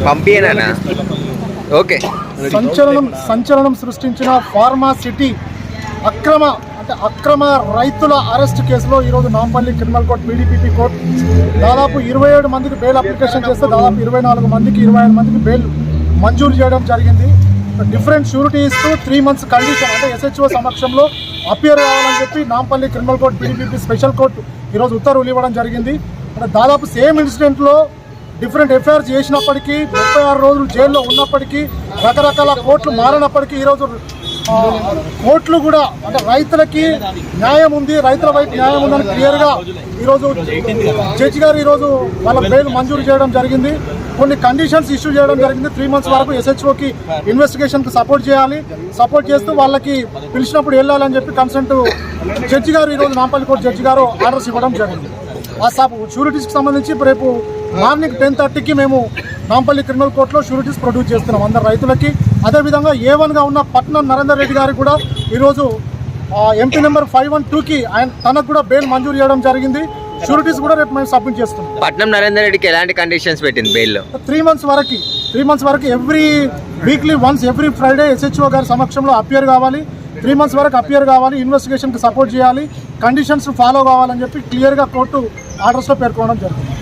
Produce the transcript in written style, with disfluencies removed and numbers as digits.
పంపియేనా? Okay. సంచలనం సృష్టించిన pharma city అక్రమ రైతుల అరెస్ట్ కేసులో ఈరోజు Nampally criminal court PDPP court దాదాపు 27 మందికి బెయిల్ అప్లికేషన్ చేస్తే దాదాపు 24 మందికి 25 మందికి బెయిల్ మంజూరు చేయడం జరిగింది. డిఫరెంట్ షూరిటీ ఇస్తూ 3 months కండిషన్ అంటే SHO సమక్షంలో అపియర్ కావాలని చెప్పి Nampally criminal court PDPP special court ఈరోజు ఉత్తర్వులు ఇవ్వడం జరిగింది. దాదాపు సేమ్ ఇన్సిడెంట్లో డిఫరెంట్ ఎఫ్ఐఆర్ చేసినప్పటికీ 36 రోజులు జైల్లో ఉన్నప్పటికీ రకరకాల కోర్టులు మారినప్పటికీ ఈరోజు కోర్టులు కూడా అంటే రైతులకి న్యాయం ఉంది, రైతుల వైపు న్యాయం ఉందని క్లియర్గా ఈరోజు జడ్జి గారు ఈరోజు వాళ్ళ బెయిల్ మంజూరు చేయడం జరిగింది. కొన్ని కండిషన్స్ ఇష్యూ చేయడం జరిగింది. 3 months వరకు SHOకి ఇన్వెస్టిగేషన్కి సపోర్ట్ చేస్తూ వాళ్ళకి పిలిచినప్పుడు వెళ్ళాలని చెప్పి కన్సెంట్ జడ్జి గారు ఈరోజు నాంపల్లి కోర్టు జడ్జి గారు ఆర్డర్స్ ఇవ్వడం జరిగింది. ఆ షూరిటీస్కి సంబంధించి రేపు మార్నింగ్ 10:30కి మేము నాంపల్లి క్రిమినల్ కోర్టులో షూరిటీస్ ప్రొడ్యూస్ చేస్తున్నాం అందరు రైతులకి. అదేవిధంగా A1గా ఉన్న పట్నం నరేందర్ రెడ్డి గారికి కూడా ఈరోజు MP నెంబర్ 512కి తనకు కూడా బెయిల్ మంజూరు చేయడం జరిగింది. షూరిటీస్ కూడా రేపు మేము సబ్మిట్ చేస్తున్నాం. పట్నం నరేందర్ రెడ్డికి ఎలాంటి కండిషన్స్ పెట్టింది బెయిల్లో? 3 months వరకు every weekly once every Friday SHO గారి సమక్షంలో అపియర్ కావాలి. 3 months వరకు అపియర్ కావాలి, ఇన్వెస్టిగేషన్కి సపోర్ట్ చేయాలి, కండిషన్స్ ఫాలో కావాలని చెప్పి క్లియర్గా కోర్టు ఆర్డర్స్లో పేర్కొనడం జరిగింది.